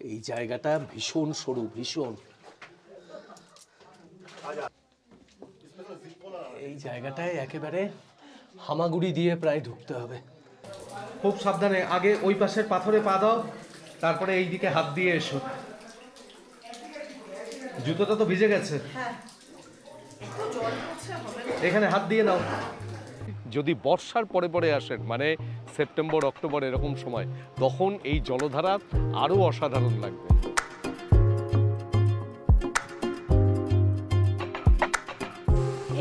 এই জায়গাটা ভীষণ সরু, ভীষণ। এই জায়গাটায় একেবারে হামাগুড়ি দিয়ে প্রায় ঢুকতে হবে। খুব সাবধানে, আগে ওই পাশের পাথরে পা দাও, তারপরে এই দিকে হাত দিয়ে এসো। জুতোটা তো ভিজে গেছে, এখানে হাত দিয়ে নাও। যদি বর্ষার পরে পরে আসেন, মানে সেপ্টেম্বর অক্টোবর এরকম সময়, তখন এই জলধারা আরো অসাধারণ লাগবে।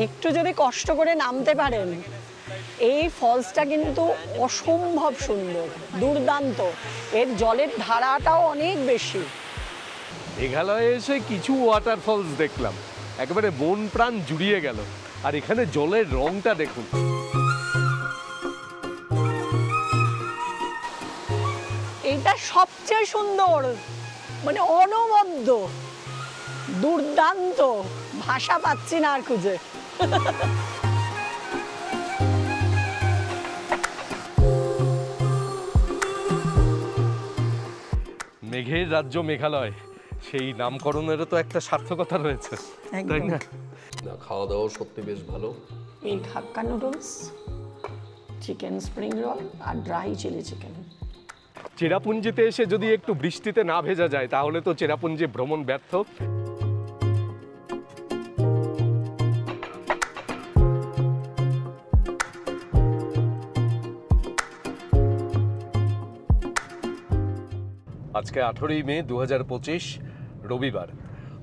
একটু যদি কষ্ট করে নামতে পারেন, এই ফলসটা কিন্তু অসম্ভব সুন্দর, দুর্দান্ত। এর জলের ধারাটাও অনেক বেশি। মেঘালয়ে এসে কিছু ওয়াটারফলস দেখলাম, একেবারে মন প্রাণ জুড়িয়ে গেল। আর এখানে জলের রংটা দেখুন। এইটা সবচেয়ে সুন্দর, মানে অনবদ্য, দুর্দান্ত, ভাষা পাচ্ছি না আর খুঁজে। মেঘের রাজ্য মেঘালয়, সেই নামকরণেরও তো একটা সার্থকতা রয়েছে, তাই না? খাওয়া দাওয়া সত্যি বেশ ভালো। এগ হাক্কা নুডলস, চিকেন স্প্রিং রোল আর ড্রাই চিলি চিকেন। চেরাপুঞ্জিতে এসে যদি একটু বৃষ্টিতে না ভেজা যায়, তাহলে তো চেরাপুঞ্জি ভ্রমণ ব্যর্থ। আজকে 18ই মে 2025, রবিবার।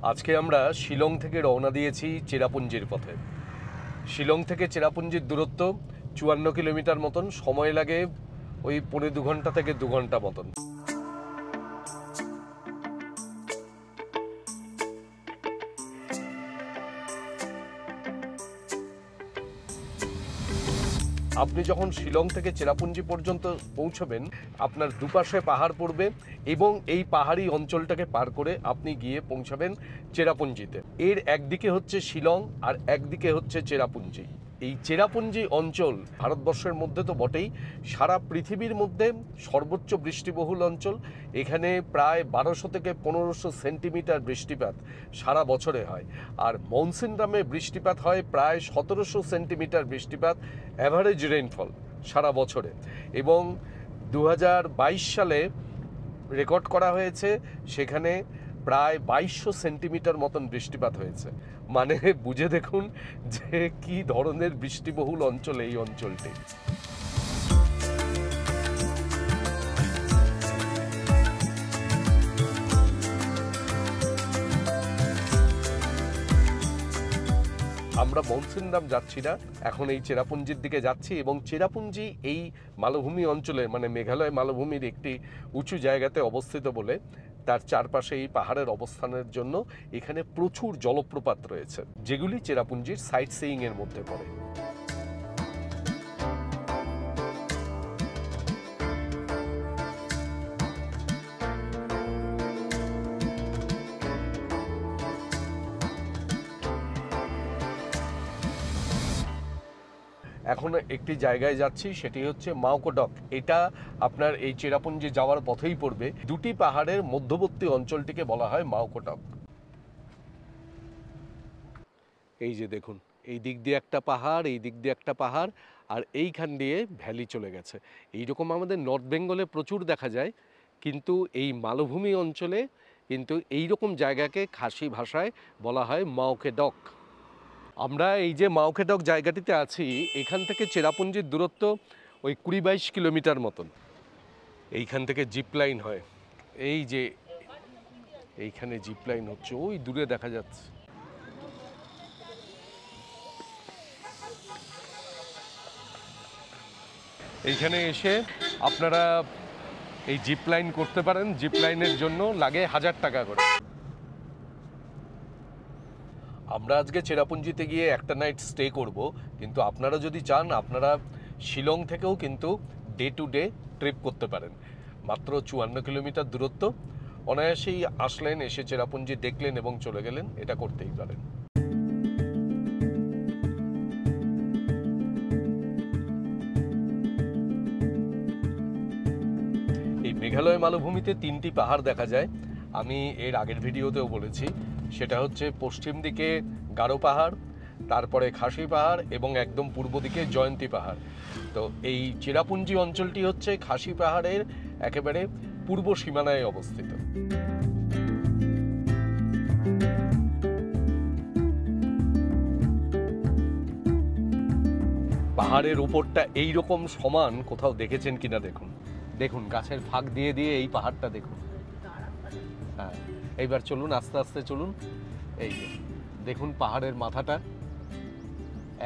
আজকে আমরা শিলং থেকে রওনা দিয়েছি চেরাপুঞ্জির পথে। শিলং থেকে চেরাপুঞ্জির দূরত্ব 54 কিলোমিটার মতন, সময় লাগে ওই 2.5 ঘন্টা থেকে 2 ঘন্টা মতন। আপনি যখন শিলং থেকে চেরাপুঞ্জি পর্যন্ত পৌঁছবেন, আপনার দুপাশে পাহাড় পড়বে এবং এই পাহাড়ি অঞ্চলটাকে পার করে আপনি গিয়ে পৌঁছাবেন চেরাপুঞ্জিতে। এর একদিকে হচ্ছে শিলং আর একদিকে হচ্ছে চেরাপুঞ্জি। এই চেরাপুঞ্জি অঞ্চল ভারতবর্ষের মধ্যে তো বটেই, সারা পৃথিবীর মধ্যে সর্বোচ্চ বৃষ্টিবহুল অঞ্চল। এখানে প্রায় 1200 থেকে 1500 সেন্টিমিটার বৃষ্টিপাত সারা বছরে হয়। আর মনসুনরামে বৃষ্টিপাত হয় প্রায় 1700 সেন্টিমিটার বৃষ্টিপাত, অ্যাভারেজ রেইনফল সারা বছরে। এবং 2022 সালে রেকর্ড করা হয়েছে, সেখানে প্রায় 2200 সেন্টিমিটার মতন বৃষ্টিপাত হয়েছে। মানে বুঝে দেখুন যে কি ধরনের বৃষ্টিবহুল অঞ্চল এই অঞ্চলটি। আমরা মনসুনরাম যাচ্ছি না, এখন এই চেরাপুঞ্জির দিকে যাচ্ছি। এবং চেরাপুঞ্জি এই মালভূমি অঞ্চলে, মানে মেঘালয় মালভূমির একটি উঁচু জায়গাতে অবস্থিত বলে তার চারপাশে এই পাহাড়ের অবস্থানের জন্য এখানে প্রচুর জলপ্রপাত রয়েছে, যেগুলি চেরাপুঞ্জির সাইট সিইং এর মধ্যে পড়ে। এখন একটি জায়গায় যাচ্ছি, সেটি হচ্ছে মাওকোডক। এটা আপনার এই চেরাপুঞ্জি যাওয়ার পথেই পড়বে। দুটি পাহাড়ের মধ্যবর্তী অঞ্চলটিকে বলা হয় মাওকোডক। এই যে দেখুন, এই দিক দিয়ে একটা পাহাড়, এই দিক দিয়ে একটা পাহাড়, আর এইখান দিয়ে ভ্যালি চলে গেছে। এইরকম আমাদের নর্থ বেঙ্গলে প্রচুর দেখা যায়, কিন্তু এই মালভূমি অঞ্চলে কিন্তু এইরকম জায়গাকে খাসি ভাষায় বলা হয় মাওকেডক। আমরা এই যে মাওকেডক জায়গাটিতে আছি, এখান থেকে চেরাপুঞ্জির দূরত্ব ওই 20-22 কিলোমিটার মতন। এইখান থেকে জিপ লাইন হয়, এই যে এইখানে জিপ লাইন হচ্ছে, ওই দূরে দেখা যাচ্ছে। এইখানে এসে আপনারা এই জিপ লাইন করতে পারেন। জিপ লাইনের জন্য লাগে 1000 টাকা করে। আমরা আজকে চেরাপুঞ্জিতে গিয়ে একটা নাইট স্টে করব, কিন্তু আপনারা যদি চান আপনারা শিলং থেকেও কিন্তু ডে টু ডে ট্রিপ করতে পারেন। মাত্র 54 কিলোমিটার দূরত্ব, অনায়াসেই আসলেন, এসে চেরাপুঞ্জি দেখলেন এবং চলে গেলেন, এটা করতেই পারেন। এই মেঘালয় মালভূমিতে 3টি পাহাড় দেখা যায়। আমি এর আগের ভিডিওতেও বলেছি, সেটা হচ্ছে পশ্চিম দিকে গারো পাহাড়, তারপরে খাসি পাহাড় এবং একদম পূর্ব দিকে জয়ন্তী পাহাড়। তো এই চেরাপুঞ্জি অঞ্চলটি হচ্ছে খাসি পাহাড়ের একেবারে পূর্ব সীমানায় অবস্থিত। পাহাড়ের উপরটা এইরকম সমান কোথাও দেখেছেন কিনা দেখুন, দেখুন গাছের ফাঁক দিয়ে দিয়ে এই পাহাড়টা দেখুন। হ্যাঁ, এইবার চলুন, আস্তে আস্তে চলুন। এই যে দেখুন পাহাড়ের মাথাটা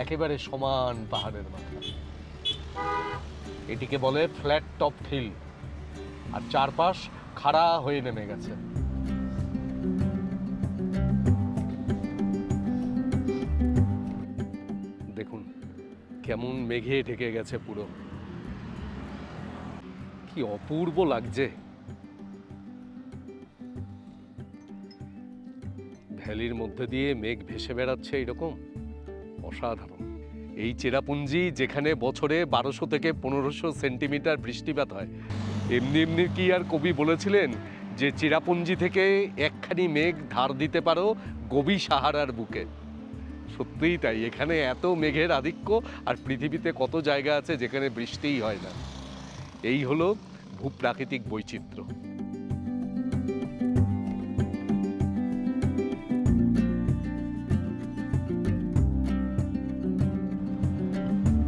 একেবারে সমান, পাহাড়ের মাথা, এটিকে বলে ফ্ল্যাট টপ হিল, আর চারপাশ খাড়া হয়ে নেমে গেছে। দেখুন কেমন মেঘে ঢেকে গেছে পুরো, কি অপূর্ব লাগছে। ভ্যালির মধ্যে দিয়ে মেঘ ভেসে বেড়াচ্ছে, এরকম অসাধারণ। এই চেরাপুঞ্জি যেখানে বছরে 1200 থেকে 1500 সেন্টিমিটার বৃষ্টিপাত হয়, এমনি এমনি কি আর কবি বলেছিলেন যে চেরাপুঞ্জি থেকে একখানি মেঘ ধার দিতে পারো গভীর সাহারার বুকে? সত্যিই তাই, এখানে এত মেঘের আধিক্য, আর পৃথিবীতে কত জায়গা আছে যেখানে বৃষ্টিই হয় না। এই হলো ভূপ্রাকৃতিক বৈচিত্র্য।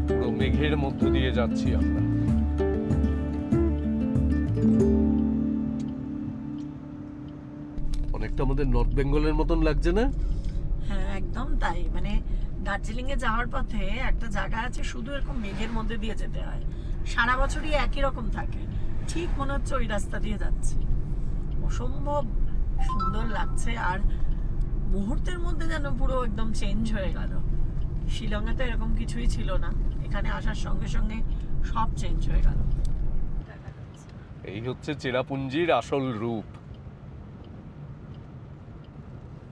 পুরো মেঘের মধ্য দিয়ে যাচ্ছি আমরা। অনেকটা আমাদের নর্থ বেঙ্গলের মতন লাগছে না? হ্যাঁ একদম তাই। মানে দার্জিলিং এ যাওয়ার পথে একটা জায়গা আছে, শুধু এরকম মেঘের মধ্যে দিয়ে যেতে হয়, সারা বছরই একই রকম থাকে, ঠিক মনে হচ্ছে ওই রাস্তা দিয়ে যাচ্ছি। অসম্ভব সুন্দর লাগছে, আর মুহূর্তের মধ্যে যেন পুরো একদম চেঞ্জ হয়ে গেল। শিলংয়ে তো এরকম কিছুই ছিল না, এখানে আসার সঙ্গে সঙ্গে সব চেঞ্জ হয়ে গেল। এই হচ্ছে চেরাপুঞ্জির আসল রূপ।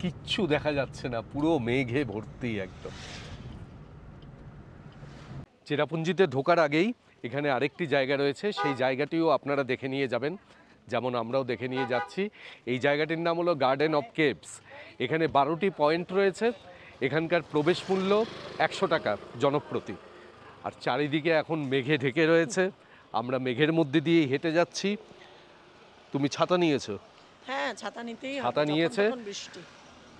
কিচ্ছু দেখা যাচ্ছে না, পুরো মেঘে ভর্তি একদম। চেরাপুঞ্জিতে ঢোকার আগেই এখানে আরেকটি জায়গা রয়েছে, সেই জায়গাটিও আপনারা দেখে নিয়ে যাবেন, যেমন আমরাও দেখে নিয়ে যাচ্ছি। এই জায়গাটির নাম হলো গার্ডেন অফ কেভস। এখানে 12টি পয়েন্ট রয়েছে। এখানকার প্রবেশ মূল্য 100 টাকা জনপ্রতি। আর চারিদিকে এখন মেঘে ঢেকে রয়েছে, আমরা মেঘের মধ্যে দিয়ে হেঁটে যাচ্ছি। তুমি ছাতা নিয়েছো? হ্যাঁ, ছাতা নিতেই হবে, ছাতা যখন নিয়েছে। তখন বৃষ্টি।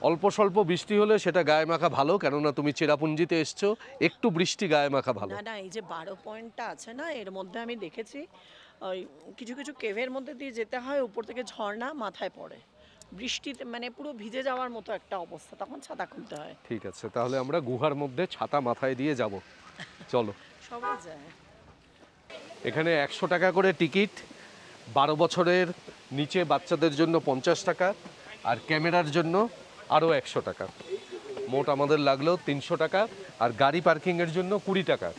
অল্প স্বল্প বৃষ্টি হলে সেটা গায়ে মাখা ভালো, কেননা তুমি চেরাপুঞ্জিতে এসছো, একটু বৃষ্টি গায়ে মাখা ভালো। না না, এই যে 12 পয়েন্টটা আছে না, এর মধ্যে আমি দেখেছি ওই কিছু কিছু কেভের মধ্যে দিয়ে যেতে হয়, উপর থেকে ঝর্ণা মাথায় পড়ে, বৃষ্টিতে মানে পুরো ভিজে যাওয়ার মতো একটা অবস্থা, তখন ছাতা খুলতে হয়। ঠিক আছে, তাহলে আমরা গুহার মধ্যে ছাতা মাথায় দিয়ে যাব। চলো। সবাই যায়। এখানে 100 টাকা করে টিকিট, 12 বছরের নিচে বাচ্চাদের জন্য 50 টাকা, আর ক্যামেরার জন্য আরও 100 টাকা। মোট আমাদের লাগলো 300 টাকা, আর গাড়ি পার্কিংয়ের জন্য 20 টাকা।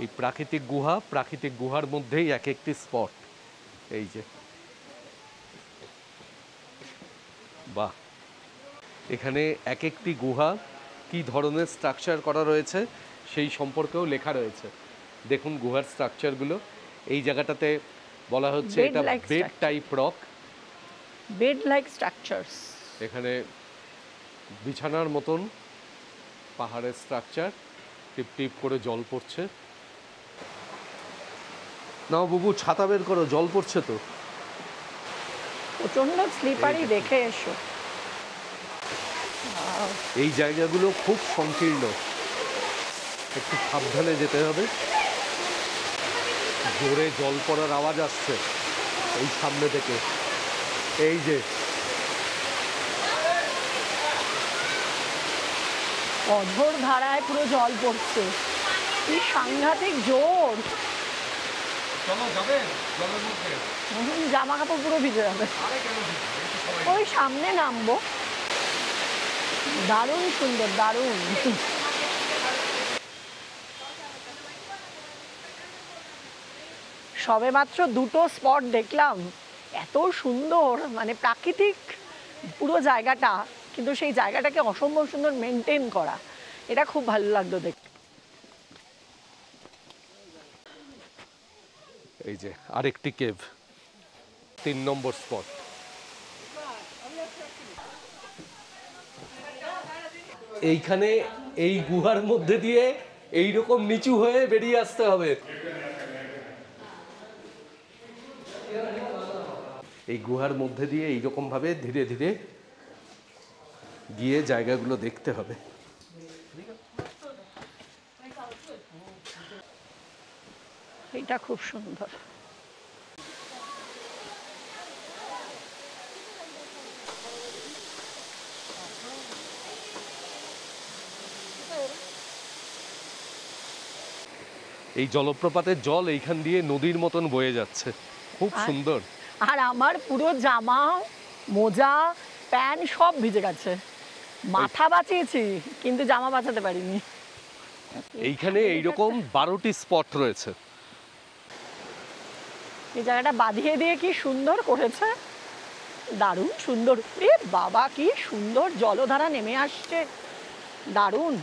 এই প্রাকৃতিক গুহা, প্রাকৃতিক গুহার মধ্যেই এক একটি স্পট। এই যে বাহ, এখানে এক একটি গুহা কি ধরনের স্ট্রাকচার করা রয়েছে সেই সম্পর্কেও লেখা রয়েছে। দেখুন গুহার স্ট্রাকচারগুলো। এই জায়গাটাতে বলা হচ্ছে এটা bed type rock, bed like structures. এখানে বিছানার মতন পাহাড়ের স্ট্রাকচার, টিপ টিপ করে জল পড়ছে। নাও বুবু, ছাতা বের করো, জল পড়ছে তো। প্রচন্ড স্লিপারি, দেখে এসো। এই জায়গাগুলো খুব সংকীর্ণ, একটু সাবধানে যেতে হবে। জোরে জল পড়ার আওয়াজ আসছে এই সামনে থেকে। এই যে অঝোর ধারায় পুরো জল পড়ছে, কি সাংঘাতিক জোর। জামা কাপড় পুরো ভিজে যাবে। ওই সামনে নামবো। দারুণ সুন্দর, দারুণ। সবে মাত্র দুটো স্পট দেখলাম, এত সুন্দর, মানে প্রাকৃতিক পুরো জায়গাটা, কিন্তু সেই জায়গাটাকে অসম্ভব সুন্দর মেনটেন করা, এটা খুব ভালো লাগলো দেখতে। এই যে আরেকটি কেভ। 3 নম্বর স্পট। এইখানে এই গুহার মধ্যে দিয়ে এইরকম নিচু হয়ে বেরিয়ে আসতে হবে। এই গুহার মধ্যে দিয়ে এইরকম ভাবে ধীরে ধীরে গিয়ে জায়গাগুলো দেখতে হবে। এটা খুব সুন্দর। এই জলপ্রপাতের জল এইখান দিয়ে নদীর মতন বয়ে যাচ্ছে, খুব সুন্দর। আর আমার পুরো জামা, মোজা, প্যান্ট সব ভিজে গেছে। মাথা বাঁচিয়েছি কিন্তু জামা বাঁচাতে পারিনি। এইখানে এইরকম 12টি স্পট রয়েছে। এই জায়গাটা বাঁধিয়ে দিয়ে কি সুন্দর করেছে, দারুণ সুন্দর। এ বাবা কি সুন্দর জলধারা নেমে আসছে, দারুণ।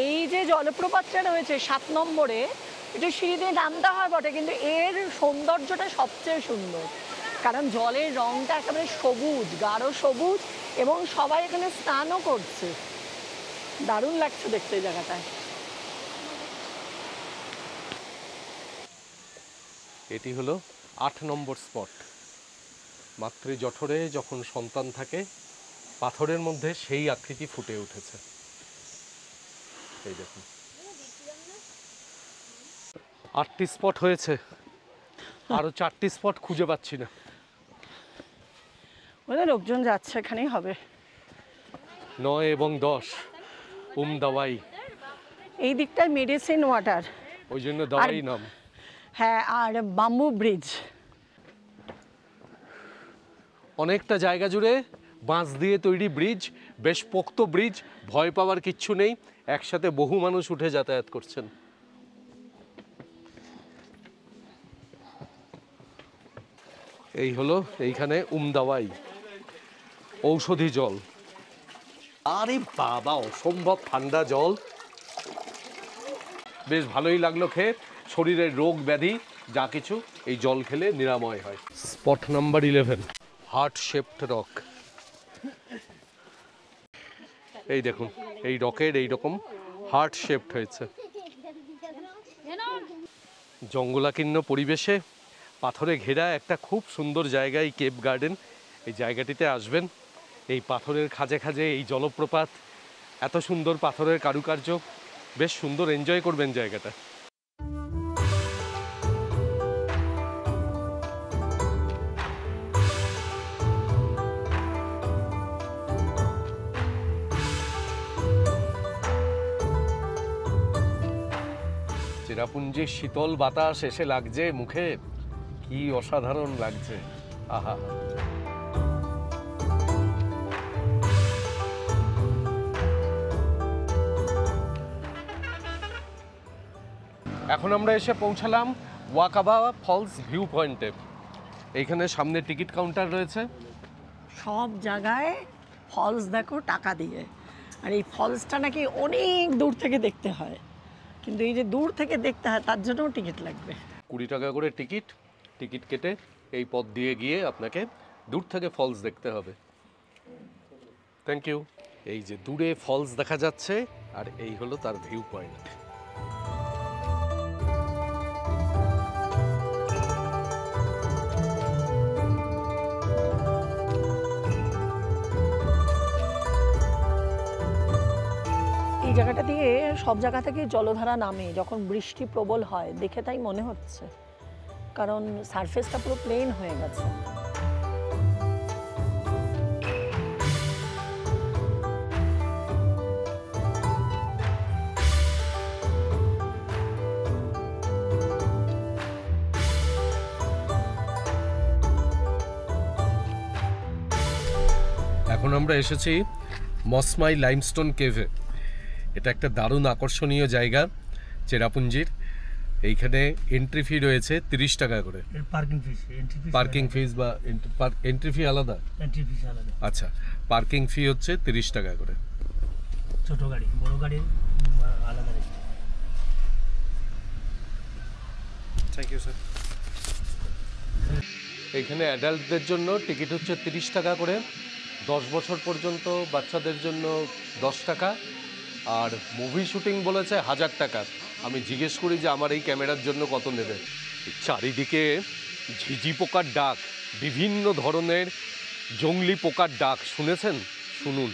এই যে জলপ্রপাতটা রয়েছে 7 নম্বরে, একটু সিঁড়ি দিয়ে নামতে হয় বটে, কিন্তু এর সৌন্দর্যটা সবচেয়ে সুন্দর, কারণ জলের রংটা একেবারে সবুজ, গাঢ় সবুজ, এবং সবাই এখানে স্নানও করছে। দারুণ লাগছে দেখতে এই জায়গাটায়। এটি হলো 8 নম্বর স্পট। মাতৃ জঠরে যখন সন্তান থাকে, পাথরের মধ্যে সেই আকৃতি ফুটে উঠেছে। এই দেখুন, 8টি স্পট হয়েছে, আরো 4টি স্পট খুঁজে পাচ্ছি না। ওদের লোকজন যাচ্ছে, এখানেই হবে। 9 এবং 10 দাওয়াই। এই দিকটায় মেডিসিন ওয়াটার, ওই জন্য দাওয়াই নাম। হ্যাঁ, আর বাম্বু ব্রিজ। অনেকটা জায়গা জুড়ে বাঁশ দিয়ে তৈরি ব্রিজ, বেশ পোক্ত ব্রিজ, ভয় পাওয়ার কিচ্ছু নেই। একসাথে বহু মানুষ উঠে যাতায়াত করছেন। এই হলো এইখানে দাওয়াই, ঔষধি জল। আরে বাবা, অসম্ভব ঠান্ডা জল, বেশ ভালোই লাগলো খেয়ে। শরীরের রোগ ব্যাধি যা কিছু এই জল খেলে নিরাময় হয়। Spot number 11, heart shaped rock. এই দেখুন, এই রকের এইরকম হার্ট শেপড হয়েছে। জঙ্গলাকীর্ণ পরিবেশে পাথরে ঘেরা একটা খুব সুন্দর জায়গা এই কেপ গার্ডেন। এই জায়গাটিতে আসবেন, এই পাথরের খাঁজে খাঁজে এই জলপ্রপাত, এত সুন্দর পাথরের কারুকার্য, বেশ সুন্দর এনজয় করবেন জায়গাটা। চেরাপুঞ্জির শীতল বাতাস এসে লাগছে মুখে, কি অসাধারণ লাগছে। আহা, এখন আমরা এসে পৌঁছালাম ওয়াকাবা ফলস ভিউ পয়েন্টে। এইখানে সামনে টিকিট কাউন্টার রয়েছে। সব জায়গায় ফলস দেখো টাকা দিয়ে, আর এই ফলসটা নাকি অনেক দূর থেকে দেখতে হয়, কিন্তু এই যে দূর থেকে দেখতে হয় তার জন্যও টিকিট লাগবে। 20 টাকা করে টিকিট। টিকিট কেটে এই পথ দিয়ে গিয়ে আপনাকে দূর থেকে ফলস দেখতে হবে। Thank you. এই যে দূরে ফলস দেখা যাচ্ছে, আর এই হলো তার ভিউ পয়েন্ট। এই জায়গাটা দিয়ে সব জায়গা থেকে জলধারা নামে যখন বৃষ্টি প্রবল হয়, দেখে তাই মনে হচ্ছে, কারণ সারফেসটা পুরো প্লেন হয়ে গেছে। এখন আমরা এসেছি মসমাই লাইমস্টোন কেভে। এটা একটা দারুণ আকর্ষণীয় জায়গা চেরাপুঞ্জির। এইখানে এন্ট্রি ফি রয়েছে 30 টাকা করে। পার্কিং ফিস বা এন্ট্রি ফি আলাদা? আচ্ছা, পার্কিং ফি হচ্ছে 30 টাকা করে। ছোট গাড়ি, বড় গাড়ির আলাদা। Thank you sir. এইখানে অ্যাডাল্টদের জন্য টিকিট হচ্ছে 30 টাকা করে, 10 বছর পর্যন্ত বাচ্চাদের জন্য 10 টাকা, আর মুভি শুটিং বলেছে 1000 টাকা। আমি জিজ্ঞেস করি যে আমার এই ক্যামেরার জন্য কত নেবে। চারিদিকে ঝিঝি পোকার ডাক, বিভিন্ন ধরনের জংলি পোকার ডাক, শুনেছেন? শুনুন।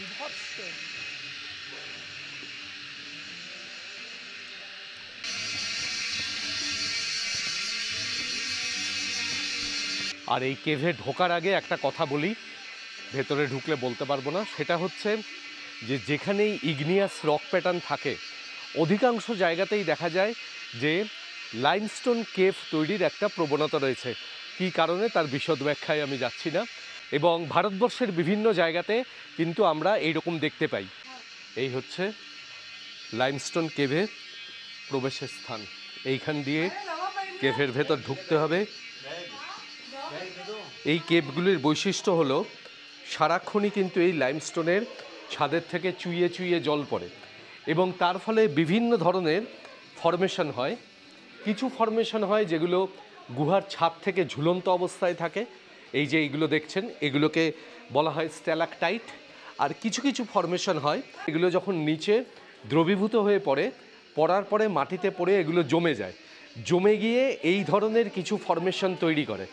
আর এই কেভে ঢোকার আগে একটা কথা বলি, ভেতরে ঢুকলে বলতে পারবো না, সেটা হচ্ছে যে যেখানেই ইগনিয়াস রক প্যাটার্ন থাকে অধিকাংশ জায়গাতেই দেখা যায় যে লাইমস্টোন কেভ তৈরির একটা প্রবণতা রয়েছে। কী কারণে তার বিশদ ব্যাখ্যায় আমি যাচ্ছি না। এবং ভারতবর্ষের বিভিন্ন জায়গাতে কিন্তু আমরা এইরকম দেখতে পাই। এই হচ্ছে লাইমস্টোন কেভে প্রবেশের স্থান। এইখান দিয়ে কেভের ভেতর ঢুকতে হবে। এই কেভগুলির বৈশিষ্ট্য হলো সারাক্ষণই কিন্তু এই লাইমস্টোনের ছাদের থেকে চুইয়ে চুইয়ে জল পড়ে এবং তার ফলে বিভিন্ন ধরনের ফরমেশন হয়। কিছু ফরমেশন হয় যেগুলো গুহার ছাদ থেকে ঝুলন্ত অবস্থায় থাকে, এই যে এইগুলো দেখছেন, এগুলোকে বলা হয় স্ট্যালাকটাইট। আর কিছু কিছু ফরমেশন হয় এগুলো যখন নিচে দ্রবীভূত হয়ে পড়ার পরে মাটিতে পড়ে এগুলো জমে যায়, জমে গিয়ে এই ধরনের কিছু ফরমেশন তৈরি করে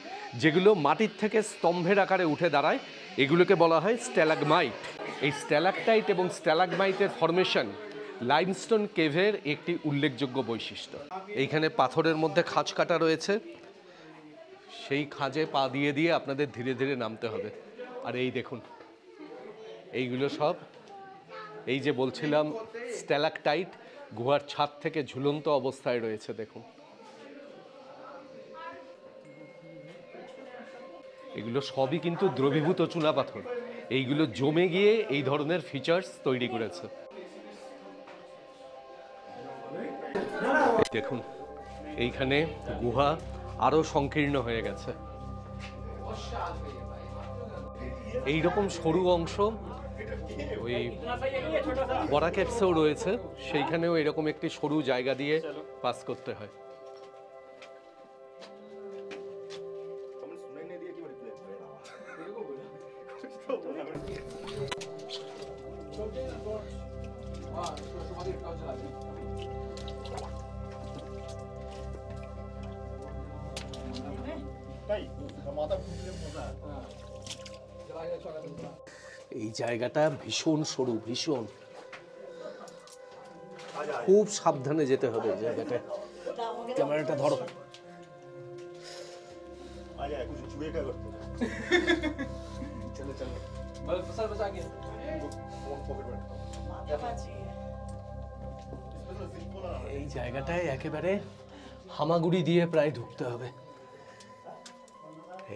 যেগুলো মাটির থেকে স্তম্ভের আকারে উঠে দাঁড়ায়, এগুলোকে বলা হয় স্ট্যালাগমাইট। এই স্ট্যালাকটাইট এবং স্ট্যালাগমাইটের ফরমেশন লাইমস্টোন কেভের একটি উল্লেখযোগ্য বৈশিষ্ট্য। এইখানে পাথরের মধ্যে খাঁজ কাটা রয়েছে, সেই খাঁজে পা দিয়ে দিয়ে আপনাদের ধীরে ধীরে নামতে হবে। আর এই দেখুন, এইগুলো সব এই যে বলছিলাম স্ট্যালাকটাইট গুহার ছাদ থেকে ঝুলন্ত অবস্থায় রয়েছে। দেখুন, এগুলো সবই কিন্তু দ্রবীভূত চুনাপাথর, এইগুলো জমে গিয়ে এই ধরনের ফিচার্স তৈরি করেছে। দেখুন, এইখানে গুহা আরো সংকীর্ণ হয়ে গেছে। এইরকম সরু অংশ ওই বড়া ক্যাপসেও রয়েছে, সেইখানেও এরকম একটি সরু জায়গা দিয়ে পাস করতে হয়। এই জায়গাটা ভীষণ সরু, ভীষণ, খুব সাবধানে যেতে হবে এই জায়গাটা। ক্যামেরাটা ধরো। এই জায়গাটায় একেবারে হামাগুড়ি দিয়ে প্রায় ঢুকতে হবে।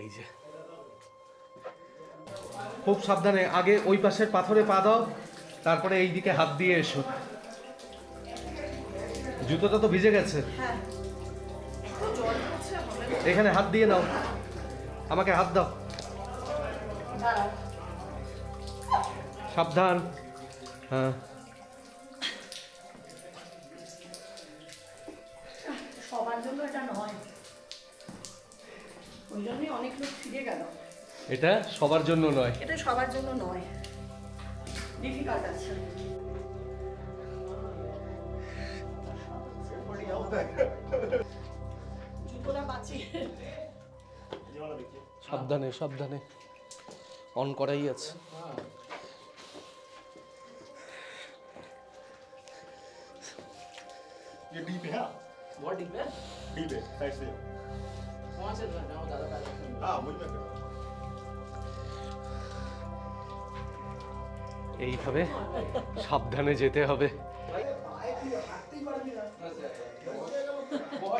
এই যে খুব সাবধানে, আগে ওই পাশের পাথরে পা দাও, তারপরে এই দিকে হাত দিয়ে এসো। জুতোটা তো ভিজে গেছে, এখানে হাত দিয়ে নাও, আমাকে হাত দাও, সাবধান। হ্যাঁ, সবার জন্য এটা নয়, ওই জন্যই অনেক লোক ফিরে গেল। এটা সবার জন্য নয়, এটা সবার জন্য নয়, ডিফিকাল্ট আছে। জুতোটা বাঁচিয়ে সাবধানে সাবধানে, অন করাই আছে। ये डीप है। बहुत डीप है। डीप है साइड से। वहाँ से जाओ ज़्यादा पैर। हाँ वही मैं कर रहा हूँ। এইভাবে সাবধানে যেতে হবে।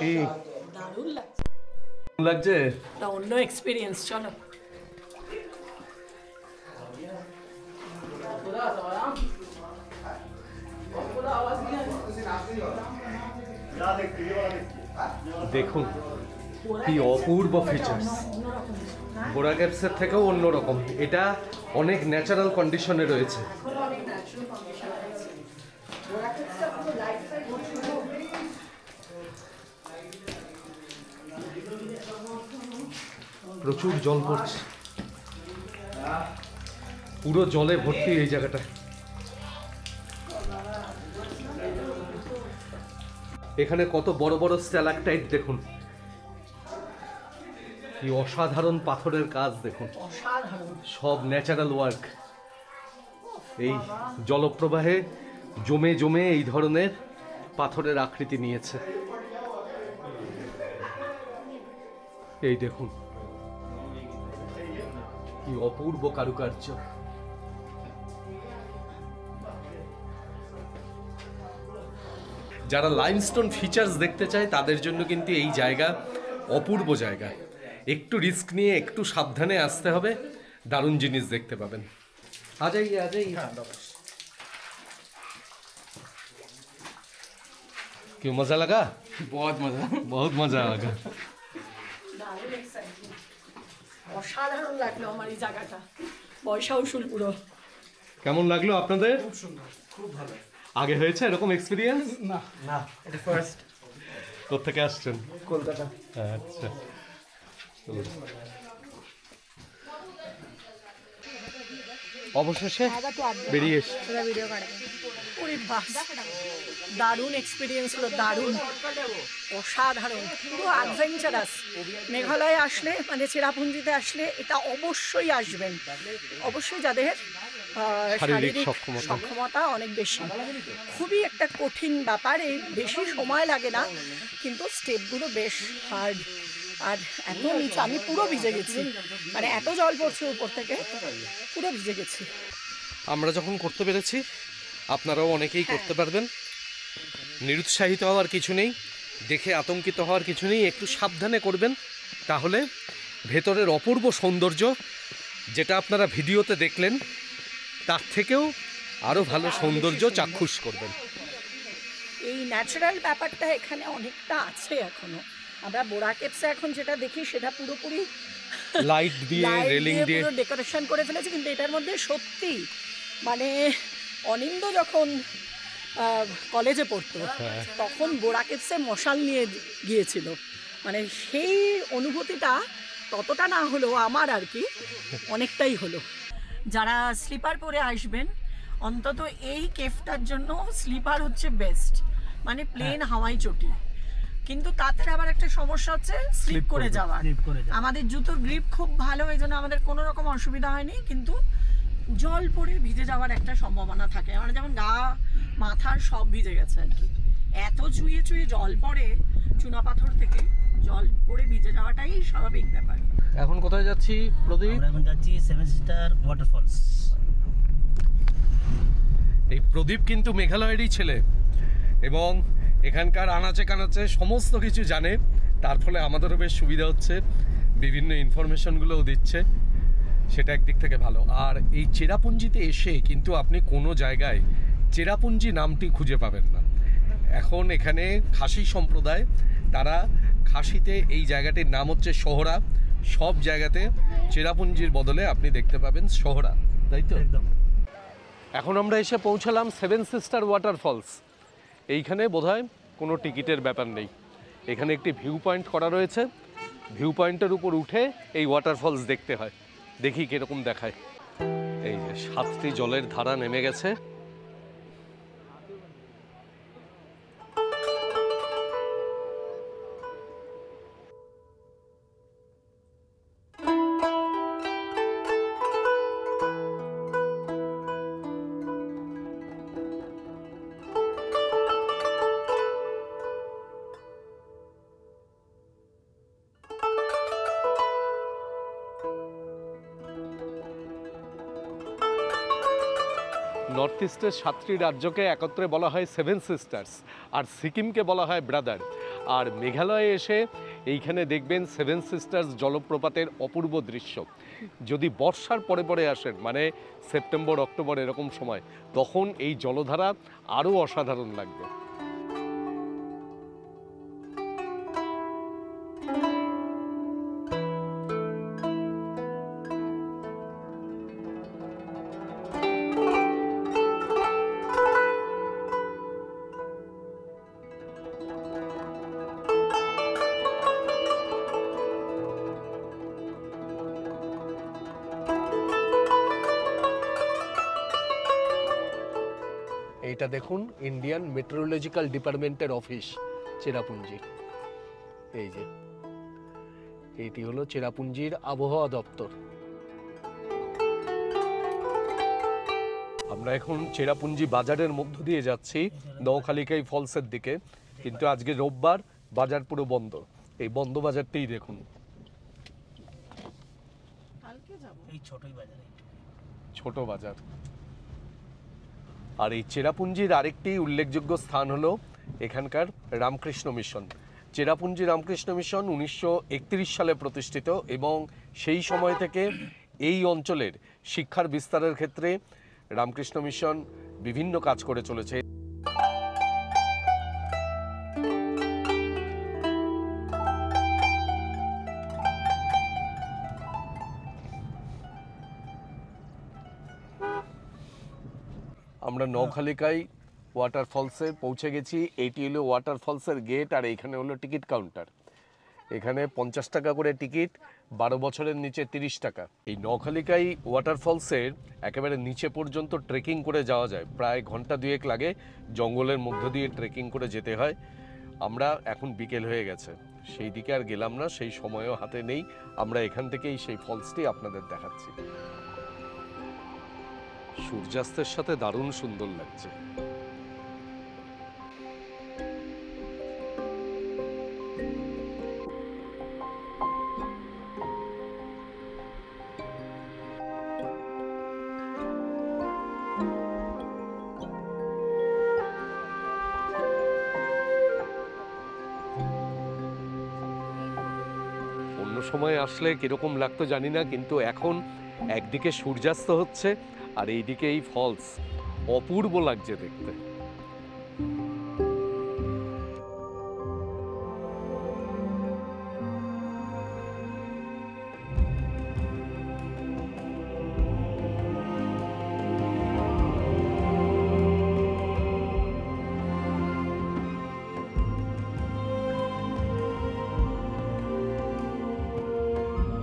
কি দারুণ লাগছে? একটা অন্য এক্সপিরিয়েন্স। চলো দেখুন কি অপূর্ব ফিচার্স, বোরা ক্যাপসের থেকেও অন্যরকম। এটা অনেক ন্যাচারাল কন্ডিশনে রয়েছে। প্রচুর জল পড়ছে, পুরো জলে ভর্তি এই জায়গাটা। এখানে কত বড় বড় স্ট্যালাকটাইট দেখুন, কি অসাধারণ পাথরের কাজ দেখুন, সব ন্যাচারাল ওয়ার্ক। এই জলপ্রবাহে জমে জমে এই ধরনের পাথরের আকৃতি নিয়েছে। এই দেখুন কি অপূর্ব কারুকার্য। যারা লাইমস্টোন ফিচার্স দেখতে চায় তাদের জন্য কিন্তু এই জায়গা অপূর্ব জায়গা। একটু রিস্ক নিয়ে একটু সাবধানে আসতে হবে, দারুণ জিনিস দেখতে পাবেন। আজাইয়ে আজাইয়ে। क्यों मजा लगा? बहुत मजा लगा। অসাধারণ লাগলো আমার এই জায়গাটা, পয়সা উসুল পুরো। কেমন লাগলো আপনাদের? খুব সুন্দর, খুব ভালো। আগে হয়েছে এরকম এক্সপিরিয়েন্স? না, এটা ফার্স্ট। কোথা থেকে আসছেন? কলকাতা। আচ্ছা, অবশেষে বেরিয়ে এসে ওরে বাস, দারুণ এক্সপিরিয়েন্স হলো, দারুণ, অসাধারণ, পুরো অ্যাডভেঞ্চারাস। মেঘালয়ে আসলে মানে চেরাপুঞ্জিতে আসলে এটা অবশ্যই আসবেন, অবশ্যই যাদের শারীরিক সক্ষমতা অনেক বেশি। খুবই একটা কঠিন ব্যাপার, এই বেশি সময় লাগে না, কিন্তু স্টেপগুলো বেশ হার্ড। আর এত নিচে আমি পুরো ভিজে গেছি, মানে এত জল পড়ছে উপর থেকে, পুরো ভিজে গেছি। আমরা যখন করতে পেরেছি আপনারাও অনেকেই করতে পারবেন। নিরুৎসাহিত হওয়ার কিছু নেই, দেখে আতঙ্কিত হওয়ার কিছু নেই, একটু সাবধানে করবেন, তাহলে ভেতরের অপূর্ব সৌন্দর্য যেটা আপনারা ভিডিওতে দেখলেন তার থেকেও আরও ভালো সৌন্দর্য চাক্ষুষ করবেন। এই ন্যাচারাল ব্যাপারটা এখানে অনেকটা আছে এখনো। আমরা বোরা কেভসে এখন যেটা দেখি সেটা পুরোপুরি লাইট দিয়ে রেলিং দিয়ে পুরো ডেকোরেশন করে ফেলেছে, কিন্তু এটার মধ্যে সত্যি মানে অনিন্দ যখন কলেজে পড়তো তখন বোরা কেভসে মশাল নিয়ে গিয়েছিল, মানে সেই অনুভূতিটা ততটা না হলেও আমার আর কি অনেকটাই হলো। যারা স্লিপার পরে আসবেন অন্তত এই কেভটার জন্য স্লিপার হচ্ছে বেস্ট, মানে প্লেন হাওয়াই চটি। কিন্তু তাতে আবার একটা সমস্যা হচ্ছে স্লিপ করে যাওয়া। আমাদের জুতোর গ্রিপ খুব ভালো, এই জন্য আমাদের কোনো রকম অসুবিধা হয়নি, কিন্তু জল পড়ে ভিজে যাওয়ার একটা সম্ভাবনা থাকে। আমার যেমন গা মাথার সব ভিজে গেছে আর কি, এত চুইয়ে চুইয়ে জল পড়ে চুনা পাথর থেকে, জল পড়ে ভিজে যাওয়াটাই স্বাভাবিক ব্যাপার। এখন কোথায় যাচ্ছি প্রদীপ? আমরা এখন যাচ্ছি সেভেন সিস্টার ওয়াটারফলস। এই প্রদীপ কিন্তু মেঘালয়েরই ছেলে এবং এখানকার আনাচে কানাচে সমস্ত কিছু জানে, তার ফলে আমাদেরও বেশ সুবিধা হচ্ছে, বিভিন্ন ইনফরমেশনগুলোও দিচ্ছে, সেটা একদিক থেকে ভালো। আর এই চেরাপুঞ্জিতে এসে কিন্তু আপনি কোনো জায়গায় চেরাপুঞ্জি নামটি খুঁজে পাবেন না। এখন এখানে খাসি সম্প্রদায়, তারা খাসিতে এই জায়গাটির নাম হচ্ছে সোহরা। সব জায়গাতে চেরাপুঞ্জির বদলে আপনি দেখতে পাবেন সোহরা, তাই তো? একদম। এখন আমরা এসে পৌঁছালাম সেভেন সিস্টার ওয়াটারফলস। এইখানে বোধহয় কোনো টিকিটের ব্যাপার নেই, এখানে একটি ভিউ পয়েন্ট করা রয়েছে, ভিউ পয়েন্টের উপর উঠে এই ওয়াটারফলস দেখতে হয়। দেখি কীরকম দেখায়। এই যে 7টি জলের ধারা নেমে গেছে। নর্থ ইস্টের 7টি রাজ্যকে একত্রে বলা হয় সেভেন সিস্টার্স, আর সিকিমকে বলা হয় ব্রাদার। আর মেঘালয়ে এসে এইখানে দেখবেন সেভেন সিস্টার্স জলপ্রপাতের অপূর্ব দৃশ্য। যদি বর্ষার পরে পরে আসেন, মানে সেপ্টেম্বর অক্টোবর এরকম সময়, তখন এই জলধারা আরও অসাধারণ লাগবে। এটা দেখুন ইন্ডিয়ান মেট্রোলজিক্যাল ডিপার্টমেন্টের অফিস চেরাপুঞ্জি। এই যে এইটি হলো চেরাপুঞ্জির আবহাওয়া দপ্তর। আমরা এখন চেরাপুঞ্জি বাজারের মধ্য দিয়ে যাচ্ছি নওখালিকাই ফলসের দিকে, কিন্তু আজকে রোববার, বাজার পুরো বন্ধ। এই বন্ধ বাজারটাই দেখুন, এই ছোটই বাজারে ছোট বাজার। আর এই চেরাপুঞ্জির আরেকটি উল্লেখযোগ্য স্থান হলো এখানকার রামকৃষ্ণ মিশন। চেরাপুঞ্জি রামকৃষ্ণ মিশন 1931 সালে প্রতিষ্ঠিত এবং সেই সময় থেকে এই অঞ্চলের শিক্ষার বিস্তারের ক্ষেত্রে রামকৃষ্ণ মিশন বিভিন্ন কাজ করে চলেছে। আমরা নওখালিকাই ওয়াটারফলসে পৌঁছে গেছি। এইটি হলো ওয়াটারফলসের গেট, আর এইখানে হলো টিকিট কাউন্টার। এখানে 50 টাকা করে টিকিট, 12 বছরের নিচে 30 টাকা। এই নওখালিকাই ওয়াটারফলসের একেবারে নিচে পর্যন্ত ট্রেকিং করে যাওয়া যায়, প্রায় ঘন্টা দুয়েক লাগে। জঙ্গলের মধ্য দিয়ে ট্রেকিং করে যেতে হয়। আমরা এখন বিকেল হয়ে গেছে, সেই দিকে আর গেলাম না, সেই সময়ও হাতে নেই। আমরা এখান থেকেই সেই ফলসটি আপনাদের দেখাচ্ছি। সূর্যাস্তের সাথে দারুণ সুন্দর লাগছে। অন্য সময় আসলে কিরকম লাগতো জানি না, কিন্তু এখন একদিকে সূর্যাস্ত হচ্ছে আর এইদিকে এই ফলস, অপূর্ব লাগছে দেখতে।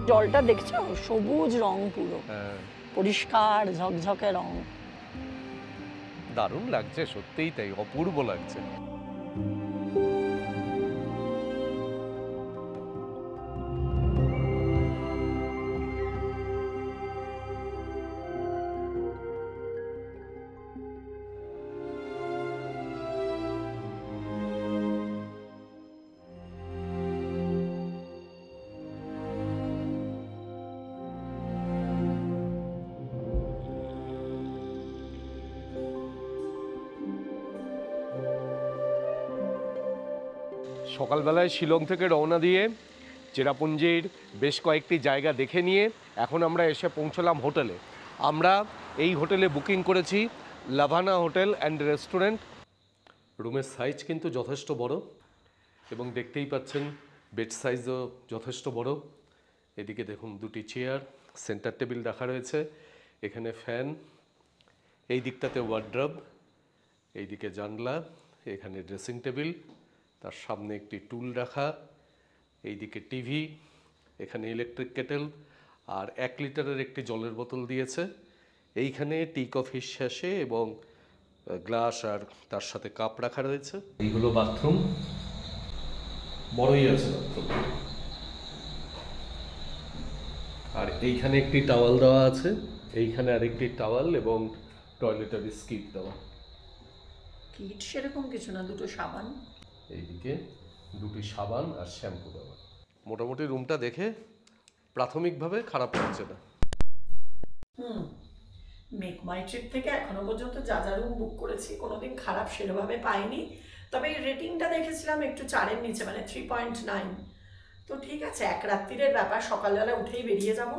জলটা দেখছো, সবুজ রং, পুরো হ্যাঁ, পরিষ্কার ঝকঝকে রং। দারুণ লাগছে, সত্যিই তাই, অপূর্ব লাগছে। সকালবেলায় শিলং থেকে রওনা দিয়ে চেরাপুঞ্জির বেশ কয়েকটি জায়গা দেখে নিয়ে এখন আমরা এসে পৌঁছলাম হোটেলে। আমরা এই হোটেলে বুকিং করেছি লাভানা হোটেল অ্যান্ড রেস্টুরেন্ট। রুমের সাইজ কিন্তু যথেষ্ট বড় এবং দেখতেই পাচ্ছেন বেড সাইজও যথেষ্ট বড়। এদিকে দেখুন দুটি চেয়ার, সেন্টার টেবিল রাখা রয়েছে, এখানে ফ্যান, এই দিকটাতে ওয়ার্ড্রব, এইদিকে জানলা, এখানে ড্রেসিং টেবিল, তার সামনে একটি টুল রাখা, এইদিকে টিভি, এখানে ইলেকট্রিক কেটেল, আর 1 লিটারের একটি জলের বোতল দিয়েছে। এইখানে টি কফির শেষে এবং গ্লাস আর তার সাথে কাপ রাখা রয়েছে। এইগুলো বাথরুম, বড়ই আছে বাথরুম। আর এইখানে একটি টাওয়াল দেওয়া আছে, এইখানে আরেকটি টাওয়াল এবং টয়লেটারি স্কিট দেওয়া। কিট সেরকম কিছু না, দুটো সাবান। এইদিকে দুটি সাবান আর শ্যাম্পু দেওয়া। মোটামুটি রুমটা দেখে প্রাথমিকভাবে খারাপ লাগছে না। মেক মাই ট্রিপ থেকে এখনো পর্যন্ত যা যা রুম বুক করেছি কোনোদিন খারাপ সেভাবে পাইনি। তবে এই রেটিংটা দেখেছিলাম একটু 4-এর নিচে, মানে 3.9। তো ঠিক আছে, এক রাত্রিরের ব্যাপার, সকালবেলা উঠেই বেরিয়ে যাব,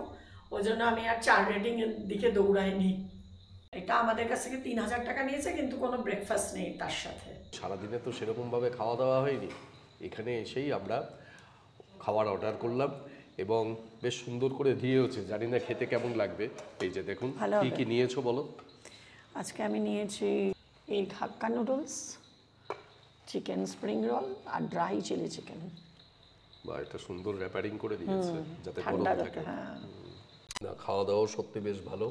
ওই জন্য আমি আর 4 রেটিংয়ের দিকে দৌড়াইনি। এটা আমাদের কাছ থেকে 3000 টাকা নিয়েছে, কিন্তু কোনো ব্রেকফাস্ট নেই তার সাথে। সারাদিনে তো সেরকমভাবে খাওয়া দাওয়া হয়নি, এখানে এসেই আমরা খাবার অর্ডার করলাম এবং বেশ সুন্দর করে দিয়েওছে। জানি না খেতে কেমন লাগবে। এই যে দেখুন ভালো কি হবে। কি নিয়েছো বলো। আজকে আমি নিয়েছি এই হাক্কা নুডলস, চিকেন স্প্রিং রোল আর ড্রাই চিলি চিকেন। বা এটা সুন্দর র্যাপারিং করে দিয়েছে যাতে গরম ঠান্ডা থাকে। হ্যাঁ। না, খাওয়া দাওয়া সত্যি বেশ ভালো।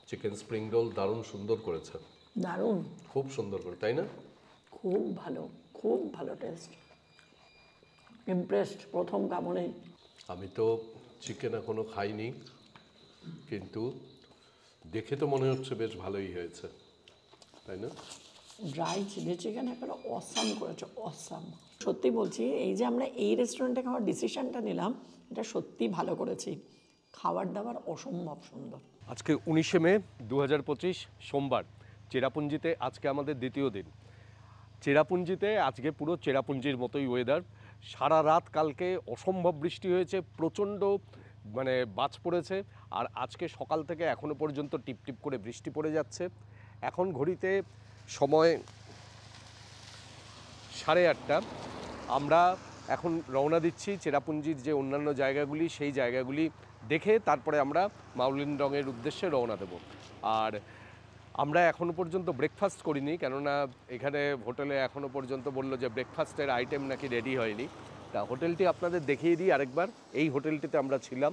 চিকেন স্প্রিং রোল দারুণ সুন্দর করেছে। দারুণ, খুব সুন্দর করে, তাই না? খুব ভালো টেস্ট। ইমপ্রেসড প্রথম কামড়েই। আমি তো চিকেন এখনো খাইনি, কিন্তু দেখে তো মনে হচ্ছে বেশ ভালোই হয়েছে, তাই না? ড্রাই চিলি চিকেন একেবারে অসাম করেছে, অসাম। সত্যি বলছি, এই যে আমরা এই রেস্টুরেন্টে খাওয়ার ডিসিশনটা নিলাম, এটা সত্যি ভালো করেছি। খাবার দাবার অসম্ভব সুন্দর। আজকে 19শে মে 2025 সোমবার, চেরাপুঞ্জিতে আজকে আমাদের দ্বিতীয় দিন। চেরাপুঞ্জিতে আজকে পুরো চেরাপুঞ্জির মতোই ওয়েদার। সারা রাত কালকে অসম্ভব বৃষ্টি হয়েছে, প্রচণ্ড মানে বাজ পড়েছে, আর আজকে সকাল থেকে এখনো পর্যন্ত টিপটিপ করে বৃষ্টি পড়ে যাচ্ছে। এখন ঘড়িতে সময় 8:30। আমরা এখন রওনা দিচ্ছি চেরাপুঞ্জির যে অন্যান্য জায়গাগুলি, সেই জায়গাগুলি দেখে তারপরে আমরা মাউলিনডংয়ের উদ্দেশ্যে রওনা দেব। আর আমরা এখনো পর্যন্ত ব্রেকফাস্ট করিনি, কেননা এখানে হোটেলে এখনো পর্যন্ত বললো যে ব্রেকফাস্টের আইটেম নাকি রেডি হয়নি। তা হোটেলটি আপনাদের দেখিয়ে দিই আরেকবার। এই হোটেলটিতে আমরা ছিলাম,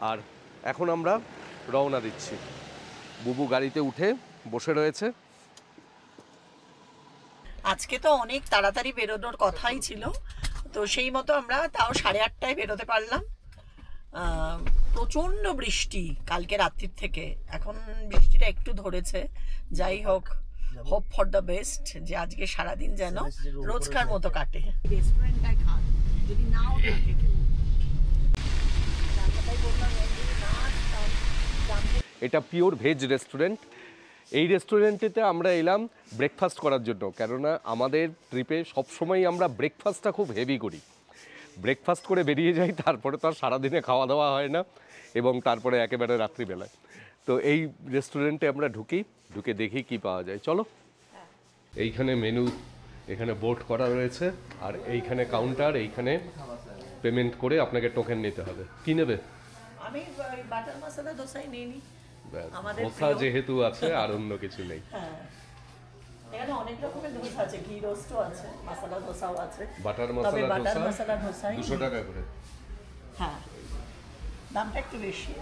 আর এখন আমরা রওনা দিচ্ছি। বুবু গাড়িতে উঠে বসে রয়েছে। আজকে তো অনেক তাড়াতাড়ি বেরোনোর কথাই ছিল, তো সেই মতো আমরা তাও 8:30টায় বেরোতে পারলাম। প্রচন্ড বৃষ্টি কালকে রাত্রির থেকে, এখন বৃষ্টিটা একটু ধরেছে। যাই হোক, হোপ ফর দ্য বেস্ট, যে আজকে সারাদিন যেন রোজকার মতো কাটে। রেস্টুরেন্টটায় খান, যদি নাও থাকে কেউ। এটা পিওর ভেজ রেস্টুরেন্ট। এই রেস্টুরেন্টটিতে আমরা এলাম ব্রেকফাস্ট করার জন্য, কেননা আমাদের ট্রিপে সবসময় আমরা ব্রেকফাস্টটা খুব হেভি করি। ব্রেকফাস্ট করে বেরিয়ে যাই, তারপরে তো আর সারাদিনে খাওয়া দাওয়া হয় না, এবং তারপরে একেবারে রাত্রিবেলায়। তো এই রেস্টুরেন্টে আমরা ঢুকে দেখি কি পাওয়া যায়। চলো। এইখানে মেনু, এখানে বোর্ড করা রয়েছে, আর এইখানে কাউন্টার, এইখানে পেমেন্ট করে আপনাকে টোকেন নিতে হবে। কি নেবে? আমি বাটার মশলা দোসাই নিয়ে নিই। ধোসা যেহেতু আছে, আর অন্য কিছু নেই। এখানে অনেক রকমের ধোসা আছে, ঘি রোস্টও আছে, মশলা ধোসাও আছে। বাটার মশলা ধোসা 200 টাকা করে। হ্যাঁ, দামটা একটু বেশি।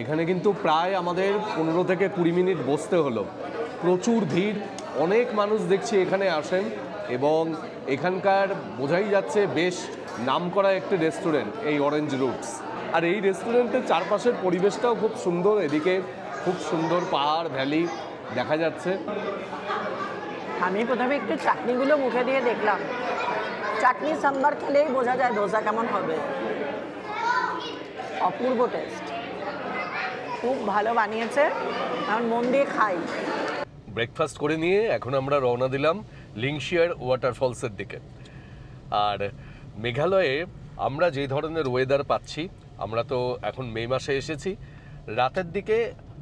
এখানে কিন্তু প্রায় আমাদের 15 থেকে 20 মিনিট বসতে হলো। প্রচুর ভিড়, অনেক মানুষ দেখছি এখানে আসেন, এবং এখানকার বোঝাই যাচ্ছে বেশ নামকরা একটি রেস্টুরেন্ট এই অরেঞ্জ রুটস। আর এই রেস্টুরেন্টের চারপাশের পরিবেশটাও খুব সুন্দর। এদিকে খুব সুন্দর পাহাড় ভ্যালি দেখা যাচ্ছে। আমি প্রথমে একটু চাটনিগুলো মুখে দিয়ে দেখলাম। চাটনি সাম্বার খেলেই বোঝা যায় ধোসা কেমন হবে। অপূর্ব টেস্ট, খুব ভালো বানিয়েছে। এখন মন দিয়ে খাই। ব্রেকফাস্ট করে নিয়ে এখন আমরা রওনা দিলাম লিংশিয়ার ওয়াটারফলসের দিকে। আর মেঘালয়ে আমরা যে ধরনের ওয়েদার পাচ্ছি, আমরা তো এখন মে মাসে এসেছি, রাতের দিকে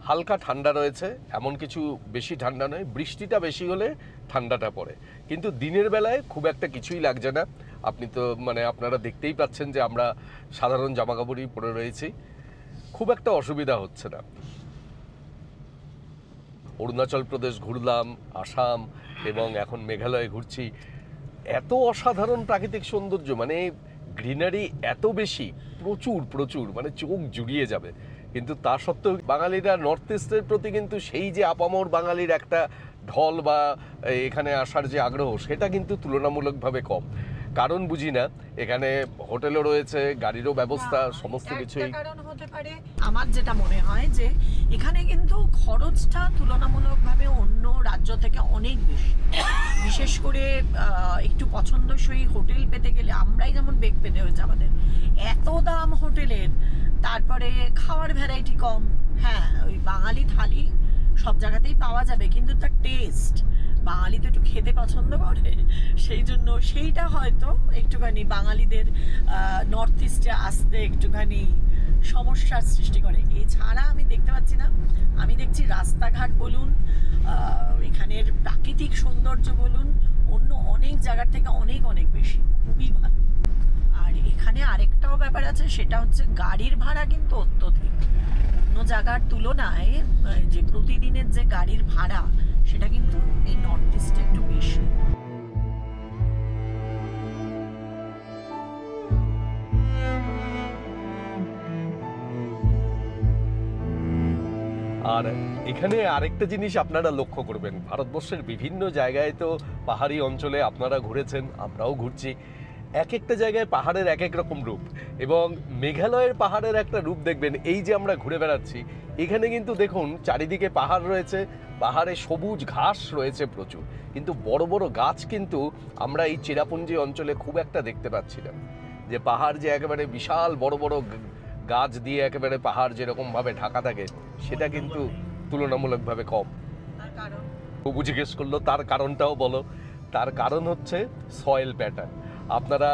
হালকা ঠান্ডা রয়েছে, এমন কিছু বেশি ঠান্ডা নয়। বৃষ্টিটা বেশি হলে ঠান্ডাটা পড়ে, কিন্তু দিনের বেলায় খুব একটা কিছুই লাগছে না। আপনি তো আপনারা দেখতেই পাচ্ছেন যে আমরা সাধারণ জামাকাপড়ই পরে রয়েছি, খুব একটা অসুবিধা হচ্ছে না। অরুণাচল প্রদেশ ঘুরলাম, আসাম, এবং এখন মেঘালয়ে ঘুরছি। এত অসাধারণ প্রাকৃতিক সৌন্দর্য, গ্রিনারি এত বেশি, প্রচুর চোখ জুড়িয়ে যাবে। কিন্তু তা সত্ত্বেও বাঙালিরা নর্থ ইস্টের প্রতি কিন্তু সেই যে আপামর বাঙালির একটা ঢল বা এখানে আসার যে আগ্রহ, সেটা কিন্তু তুলনামূলকভাবে কম। কারণ বুঝি না, এখানে হোটেলও রয়েছে, গাড়িরও ব্যবস্থা, সমস্ত কিছুই। কারণ হতে পারে, আমার যেটা মনে হয় যে এখানে কিন্তু খরচটা তুলনামূলকভাবে অন্য রাজ্য থেকে অনেক বেশি। বিশেষ করে একটু পছন্দসই হোটেল পেতে গেলে আমরাই যেমন বেগ পেতে হয়েছে আমাদের, এত দাম হোটেলের, তারপরে খাওয়ার ভ্যারাইটি কম। হ্যাঁ, ওই বাঙালি থালি সব জায়গাতেই পাওয়া যাবে, কিন্তু তার টেস্ট, বাঙালি তো একটু খেতে পছন্দ করে, সেই জন্য সেইটা হয়তো একটুখানি বাঙালিদের নর্থ ইস্টে আসতে একটুখানি সমস্যার সৃষ্টি করে। এছাড়া আমি দেখতে পাচ্ছি না, আমি দেখছি রাস্তাঘাট বলুন, এখানের প্রাকৃতিক সৌন্দর্য বলুন, অন্য অনেক জায়গার থেকে অনেক অনেক বেশি, খুবই ভালো। আর এখানে আরেকটাও ব্যাপার আছে, সেটা হচ্ছে গাড়ির ভাড়া কিন্তু অত্যধিক। অন্য জায়গার তুলনায় যে প্রতিদিনের যে গাড়ির ভাড়া, সেটা কিন্তু এই নর্থ ইস্টে একটু বেশি। আর এখানে আরেকটা জিনিস আপনারা লক্ষ্য করবেন, ভারতবর্ষের বিভিন্ন জায়গায় তো পাহাড়ি অঞ্চলে আপনারা ঘুরেছেন, আমরাও ঘুরছি, এক একটা জায়গায় পাহাড়ের এক এক রকম রূপ, এবং মেঘালয়ের পাহাড়ের একটা রূপ দেখবেন। এই যে আমরা ঘুরে বেড়াচ্ছি, এখানে কিন্তু দেখুন চারিদিকে পাহাড় রয়েছে, পাহাড়ে সবুজ ঘাস রয়েছে প্রচুর, কিন্তু বড় বড় গাছ কিন্তু আমরা এই চেরাপুঞ্জি অঞ্চলে খুব একটা দেখতে পাচ্ছি না। যে পাহাড় যে একেবারে বিশাল বড় বড় গাছ দিয়ে একেবারে পাহাড় যেরকম ভাবে ঢাকা থাকে, সেটা কিন্তু তুলনামূলকভাবে কম। বাবু জিজ্ঞেস করলো তার কারণটাও বলো। তার কারণ হচ্ছে সয়েল প্যাটার্ন। আপনারা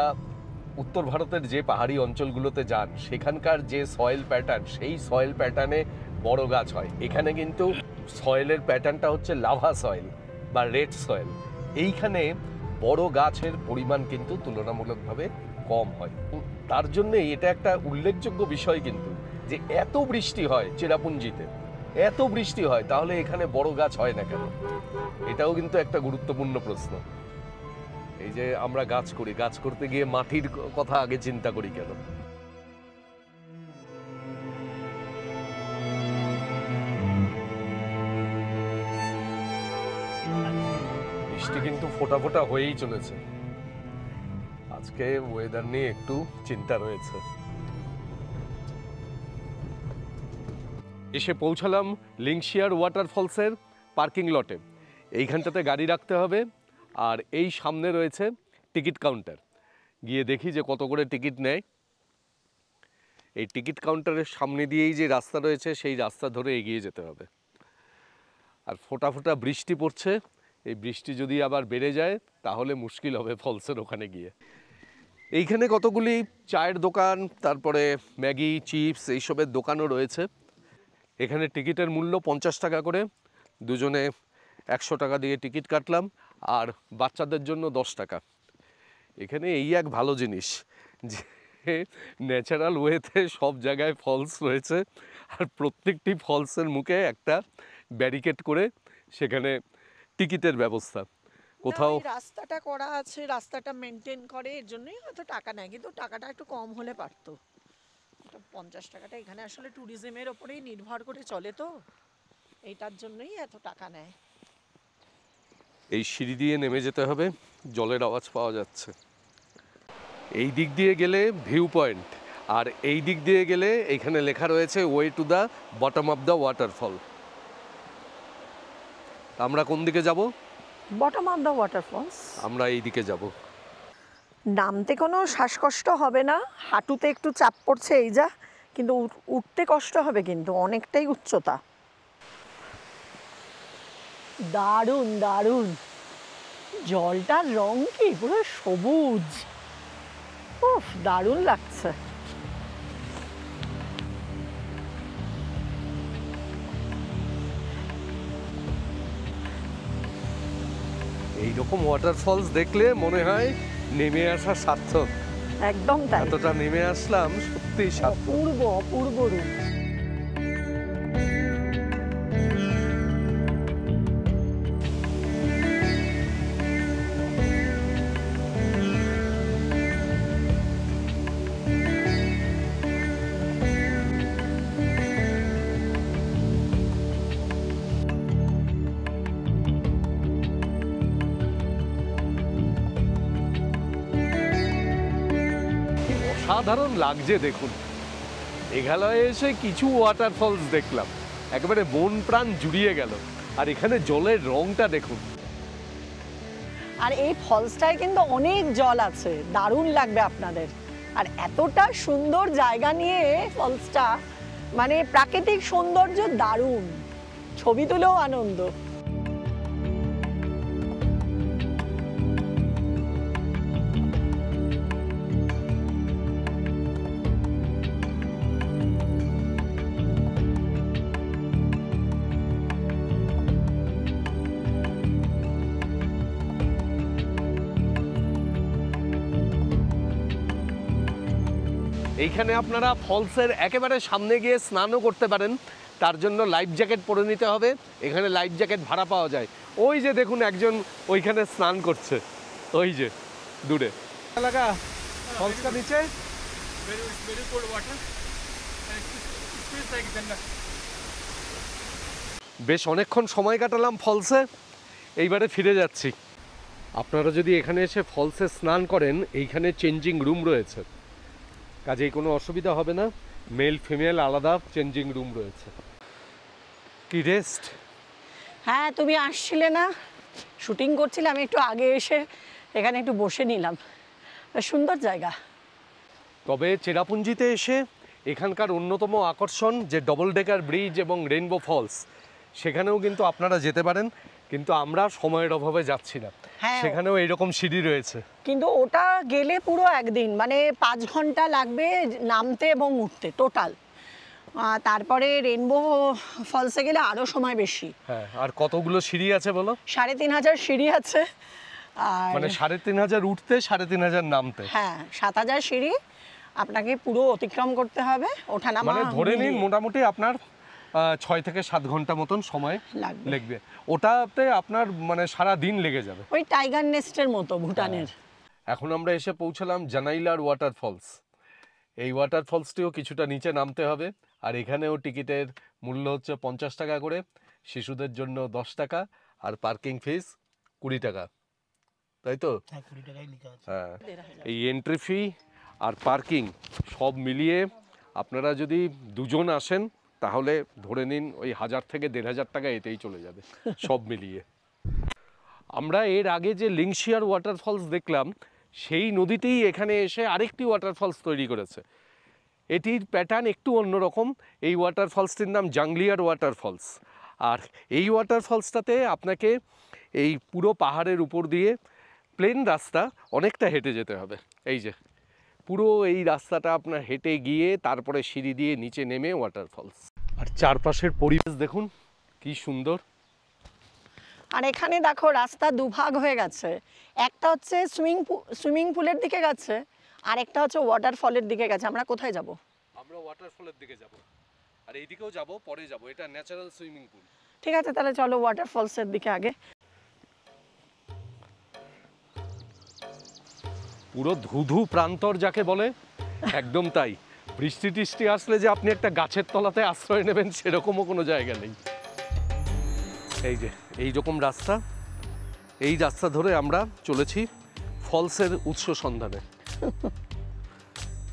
উত্তর ভারতের যে পাহাড়ি অঞ্চলগুলোতে যান, সেখানকার যে সয়েল প্যাটার্ন, সেই সয়েল প্যাটার্নে বড় গাছ হয়। এখানে কিন্তু সয়েলের প্যাটার্নটা হচ্ছে লাভা সয়েল বা রেড সয়েল। এইখানে বড় গাছের পরিমাণ কিন্তু তুলনামূলকভাবে কম হয়। তার জন্যই এটা একটা উল্লেখযোগ্য বিষয় কিন্তু, যে এত বৃষ্টি হয় চেরাপুঞ্জিতে, এত বৃষ্টি হয়, তাহলে এখানে বড় গাছ হয় না কেন? এটাও কিন্তু একটা গুরুত্বপূর্ণ প্রশ্ন। এই যে আমরা গাছ করি, গাছ করতে গিয়ে মাটির কথা আগে চিন্তা করি কেন? বৃষ্টি কিন্তু ফোঁটা ফোঁটা হয়েই চলেছে। আজকে ওয়েদার নিয়ে একটু চিন্তা রয়েছে। এসে পৌঁছালাম লিংশিয়ার ওয়াটারফলসের পার্কিং লটে। এইখানটাতে গাড়ি রাখতে হবে, আর এই সামনে রয়েছে টিকিট কাউন্টার। গিয়ে দেখি যে কত করে টিকিট নেয়। এই টিকিট কাউন্টারের সামনে দিয়েই যে রাস্তা রয়েছে, সেই রাস্তা ধরে এগিয়ে যেতে হবে। আর ফোঁটা ফোঁটা বৃষ্টি পড়ছে, এই বৃষ্টি যদি আবার বেড়ে যায় তাহলে মুশকিল হবে ফলসের ওখানে গিয়ে। এইখানে কতগুলি চায়ের দোকান, তারপরে ম্যাগি, চিপস, এইসবের দোকানও রয়েছে। এখানে টিকিটের মূল্য 50 টাকা করে, দুজনে 100 টাকা দিয়ে টিকিট কাটলাম, আর বাচ্চাদের জন্য 10 টাকা। এখানে এই এক ভালো জিনিস যে ন্যাচারাল ওয়েতে সব জায়গায় ফলস রয়েছে, আর প্রত্যেকটি ফলসের মুখে একটা ব্যারিকেড করে সেখানে টিকিটের ব্যবস্থা। কোথাও রাস্তাটা করা আছে, রাস্তাটা মেনটেন করে, এর জন্যই হয়তো টাকা নেয়, কিন্তু টাকাটা একটু কম হলে পারতো। 50 টাকাটা এখানে আসলে ট্যুরিজমের ওপরেই নির্ভর করে চলে, তো এইটার জন্যই এত টাকা নেয়। এই সিঁড়ি দিয়ে নেমে যেতে হবে, জলের আওয়াজ পাওয়া যাচ্ছে। এই দিক দিয়ে গেলে ভিউ পয়েন্ট, আর এই দিক দিয়ে গেলে এখানে লেখা রয়েছে way to the bottom of the waterfall. আমরা কোন দিকে যাব? Bottom of the waterfalls. আমরা এই দিকে যাব। নামতে কোনো শ্বাসকষ্ট হবে না, হাঁটুতে একটু চাপ পড়ছে এই যা, কিন্তু উঠতে কষ্ট হবে, কিন্তু অনেকটাই উচ্চতা। দারুণ দারুণ, জলটার রং কি পুরো সবুজ, উফ দারুণ লাগছে। এইরকম ওয়াটারফলস দেখলে মনে হয় নেমে আসা সার্থক। একদম তাই, এতটা নেমে আসলাম, সত্যি সার্থক। অপূর্ব অপূর্ব রূপ। সাধারণ লাগছে দেখুন। মেঘালয়ে এসে কিছু ওয়াটারফলস দেখলাম, একেবারে মন প্রাণ জুড়িয়ে গেল। আর এখানে জলের রংটা দেখুন। আর এই ফলসটায় কিন্তু অনেক জল আছে, দারুণ লাগবে আপনাদের। আর এতটা সুন্দর জায়গা নিয়ে ফলসটা, মানে প্রাকৃতিক সৌন্দর্য দারুণ, ছবি তুলেও আনন্দ। এইখানে আপনারা ফলসের একেবারে সামনে গিয়ে স্নানও করতে পারেন, তার জন্য লাইফ জ্যাকেট পরে নিতে হবে। এখানে লাইফ জ্যাকেট ভাড়া পাওয়া যায়। ওই যে দেখুন একজন ওইখানে স্নান করছে, ওই যে দূরে লাগা ফলসটা নিচে। বেশ অনেকক্ষণ সময় কাটালাম ফলসে, এইবারে ফিরে যাচ্ছি। আপনারা যদি এখানে এসে ফলসে স্নান করেন, এইখানে চেঞ্জিং রুম রয়েছে, কাজেই কোনো অসুবিধা হবে না। মেল ফিমেল আলাদা চেঞ্জিং রুম রয়েছে। কি রেস্ট! হ্যাঁ, তুমি আসছিলে না, শুটিং করছিলে, আমি একটু আগে এসে এখানে একটু বসে নিলাম। সুন্দর জায়গা। তবে চেরাপুঞ্জিতে এসে এখানকার অন্যতম আকর্ষণ যে ডবল ডেকার ব্রিজ এবং রেইনবো ফলস, সেখানেও কিন্তু আপনারা যেতে পারেন, কিন্তু আমরা সময়ের অভাবে যাচ্ছি না। হ্যাঁ, সেখানেও এইরকম সিঁড়ি রয়েছে, কিন্তু ওটা গেলে পুরো একদিন, মানে 5 ঘন্টা লাগবে নামতে এবং উঠতে টোটাল। তারপরে রেইনবো ফলসে গেলে আরও সময় বেশি। হ্যাঁ। আর কতগুলো সিঁড়ি আছে বলো? 3500 সিঁড়ি আছে। আর মানে 3500 উঠতে, 3500 নামতে। হ্যাঁ, 7000 সিঁড়ি আপনাকে পুরো অতিক্রম করতে হবে, ওঠানামা মানে ধরে নিন মিলিয়ে। মোটামুটি আপনার 6 থেকে 7 ঘন্টা মতন সময় লাগবে। লাগবে। ওটাতে আপনার মানে সারা দিন লেগে যাবে। ওই টাইগার নেস্টের মতো ভুটানের। এখন আমরা এসে পৌঁছলাম জানাইলার ওয়াটার ফলস। এই ওয়াটার ফলসটিও কিছুটা নিচে নামতে হবে, আর এখানেও টিকিটের মূল্য হচ্ছে 50 টাকা করে, শিশুদের জন্য 10 টাকা, আর পার্কিং ফিস 20 টাকা, তাই তো? হ্যাঁ 20 টাকাই লিখা আছে। হ্যাঁ। এই এন্ট্রি ফি আর পার্কিং সব মিলিয়ে আপনারা যদি দুজন আসেন, তাহলে ধরে নিন ওই 1000 থেকে 1500 টাকা এতেই চলে যাবে সব মিলিয়ে। আমরা এর আগে যে লিংশিয়ার ওয়াটারফলস দেখলাম, সেই নদীতেই এখানে এসে আরেকটি ওয়াটারফলস তৈরি করেছে। এটির প্যাটার্ন একটু অন্যরকম। এই ওয়াটারফলসটির নাম জাংলিয়ার ওয়াটারফলস। আর এই ওয়াটারফলসটাতে আপনাকে এই পুরো পাহাড়ের উপর দিয়ে প্লেন রাস্তা অনেকটা হেঁটে যেতে হবে। এই যে পুরো এই রাস্তাটা আপনার হেঁটে গিয়ে তারপরে সিঁড়ি দিয়ে নিচে নেমে ওয়াটারফলস। আর চারপাশের পরিবেশ দেখুন কি সুন্দর। আর এখানে দেখো রাস্তা দুভাগ হয়ে গেছে, একটা হচ্ছে সুইমিং পুলের দিকে গেছে, আর একটা হচ্ছে ওয়াটারফলের দিকে গেছে। আমরা কোথায় যাব? আমরা ওয়াটারফলের দিকে যাব, আর এইদিকেও যাব, পরে যাব। এটা ন্যাচারাল সুইমিং পুল। ঠিক আছে, তাহলে চলো ওয়াটারফলসের দিকে আগে। পুরো ধুধু প্রান্তর যাকে বলে, একদম তাই। বৃষ্টি টিষ্টি আসলে যে আপনি একটা গাছের তলাতে আশ্রয় নেবেন সেরকমও কোনো জায়গা নেই। এই যে এইরকম রাস্তা, এই রাস্তা ধরে আমরা চলেছি ফলসের উৎস সন্ধানে।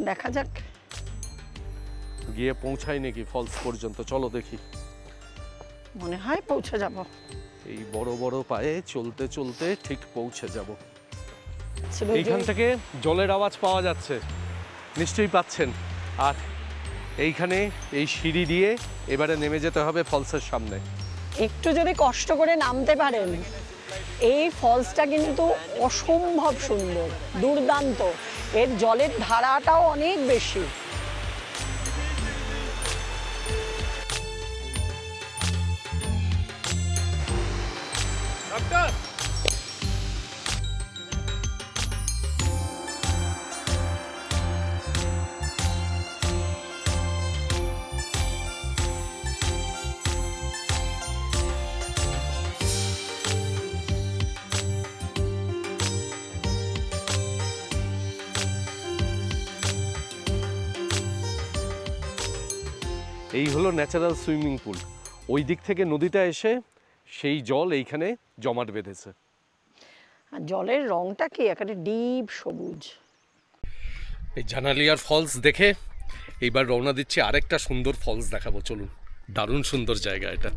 দেখা যাক গিয়ে পৌঁছাই নাকি ফলস পর্যন্ত, চলো দেখি। মনে হয় পৌঁছে যাব। এই বড় বড় পায়ে চলতে চলতে ঠিক পৌঁছে যাব। ছিল এইখান যে- থেকে জলের আওয়াজ পাওয়া যাচ্ছে, নিশ্চয়ই পাচ্ছেন। আর এইখানে এই সিঁড়ি দিয়ে এবারে নেমে যেতে হবে ফলসের সামনে। একটু যদি কষ্ট করে নামতে পারেন, এই ফলসটা কিন্তু অসম্ভব সুন্দর, দুর্দান্ত। এর জলের ধারাটাও অনেক বেশি। এই হলো ন্যাচারাল সুইমিং পুল। ওই দিক থেকে নদীটা এসে সেই জল এইখানে জমাট বেঁধেছে। আর জলের রংটা কি একেবারে ডিপ সবুজ। এই জানালিয়ার ফলস দেখে এইবার রওনা দিচ্ছি আরেকটা সুন্দর ফলস দেখাবো, চলুন। দারুণ সুন্দর জায়গা এটা।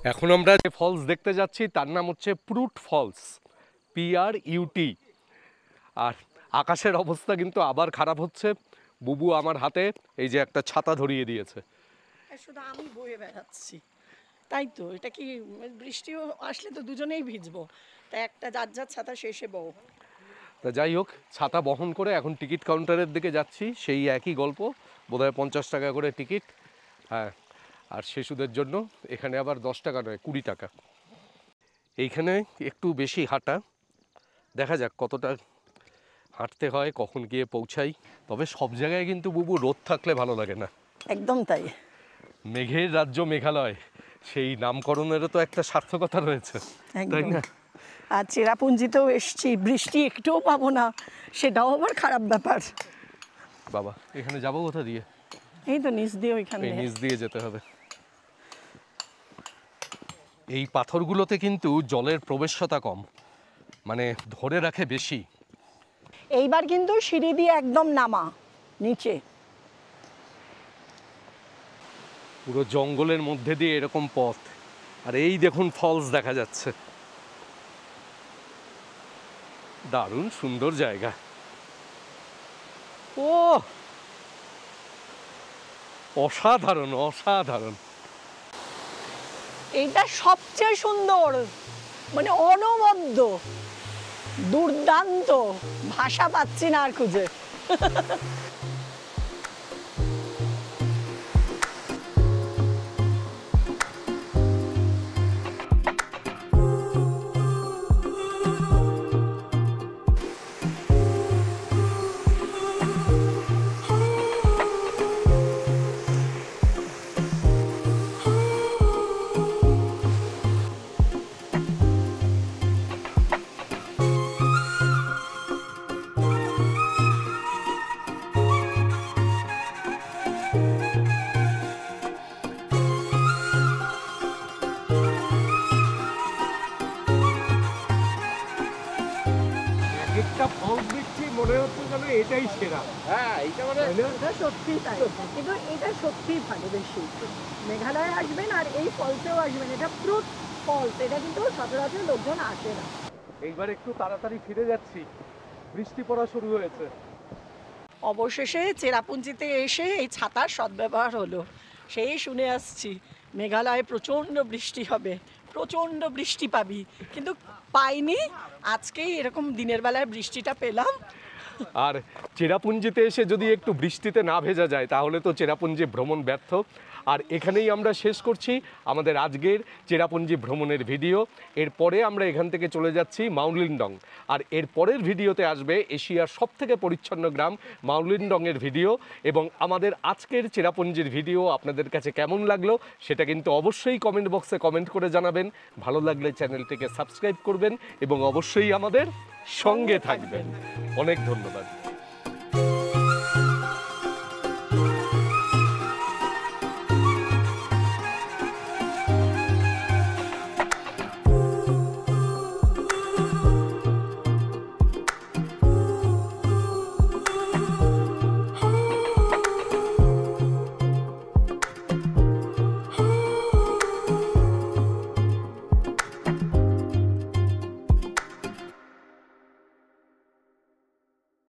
এখন আমরা যে ফলস দেখতে যাচ্ছি তার নাম হচ্ছে প্রুট ফলস, PRUT। আর আকাশের অবস্থা কিন্তু আবার খারাপ হচ্ছে। বুবু আমার হাতে এই যে একটা ছাতা ধরিয়ে দিয়েছে। শুধু আমি বয়ে বেড়াচ্ছি, তাই তো। এটা কি বৃষ্টিও আসলে তো দুজনেই ভিজবো, তাই একটা যার যার ছাতা শেষে বউ। তা যাই হোক, ছাতা বহন করে এখন টিকিট কাউন্টারের দিকে যাচ্ছি। সেই একই গল্প, বোধহয় 50 টাকা করে টিকিট। হ্যাঁ, আর শিশুদের জন্য এখানে আবার 10 টাকা নয়, 20 টাকা। এইখানে একটু বেশি হাঁটা, দেখা যাক কতটা হাঁটতে হয় কখন গিয়ে পৌঁছাই। তবে সব জায়গায় কিন্তু বুবু রোদ থাকলে ভালো লাগে না। একদম তাই। মেঘের রাজ্য মেঘালয়, সেই নামকরণেরও তো একটা সার্থকতা রয়েছে, তাই একদম। না? আর চেরাপুঞ্জিতেও এসছি, বৃষ্টি একটুও পাবো না, সেটাও আবার খারাপ ব্যাপার। বাবা এখানে যাবো কোথা দিয়ে? এই তো নিচ দিয়ে ওইখানে। এই নিচ দিয়ে যেতে হবে। এই পাথরগুলোতে কিন্তু জলের প্রবেশতা কম, মানে ধরে রাখে বেশি। এইবার কিন্তু সিঁড়ি দিয়ে একদম নামা নিচে। পুরো জঙ্গলের মধ্যে দিয়ে এরকম পথ, আর এই দেখুন ফলস দেখা যাচ্ছে। দারুণ সুন্দর জায়গা। ও অসাধারণ অসাধারণ। এইটা সবচেয়ে সুন্দর, মানে অনবদ্য, দুর্দান্ত, ভাষা পাচ্ছি না আর খুঁজে। একটা ফলস দেখছি মনে হচ্ছে যেন এটাই সেরা। হ্যাঁ এইটা মানে এটা সত্যিই তাই, কিন্তু এটা সত্যিই ভালো বেশি। মেঘালয়ে আসবেন আর এই ফলসেও আসবেন, এটা ফ্রুট ফলস, এটা কিন্তু সচরাচর লোকজন আসে না। এইবার একটু তাড়াতাড়ি ফিরে যাচ্ছি, বৃষ্টি পড়া শুরু হয়েছে। অবশেষে চেরাপুঞ্জিতে এসে এই ছাতার সদ্ব্যবহার হলো। সেই শুনে আসছি মেঘালয়ে প্রচণ্ড বৃষ্টি হবে, প্রচণ্ড বৃষ্টি পাবি, কিন্তু পাইনি। আজকেই এরকম দিনের বেলায় বৃষ্টিটা পেলাম। আর চেরাপুঞ্জিতে এসে যদি একটু বৃষ্টিতে না ভেজা যায় তাহলে তো চেরাপুঞ্জি ভ্রমণ ব্যর্থ। আর এখানেই আমরা শেষ করছি আমাদের আজকের চেরাপুঞ্জি ভ্রমণের ভিডিও। এরপরে আমরা এখান থেকে চলে যাচ্ছি মাউলিনডং, আর এর পরের ভিডিওতে আসবে এশিয়ার সবথেকে পরিচ্ছন্ন গ্রাম মাউলিনডংয়ের ভিডিও। এবং আমাদের আজকের চেরাপুঞ্জির ভিডিও আপনাদের কাছে কেমন লাগলো সেটা কিন্তু অবশ্যই কমেন্ট বক্সে কমেন্ট করে জানাবেন। ভালো লাগলে চ্যানেলটিকে সাবস্ক্রাইব করবেন এবং অবশ্যই আমাদের সঙ্গে থাকবেন। অনেক ধন্যবাদ।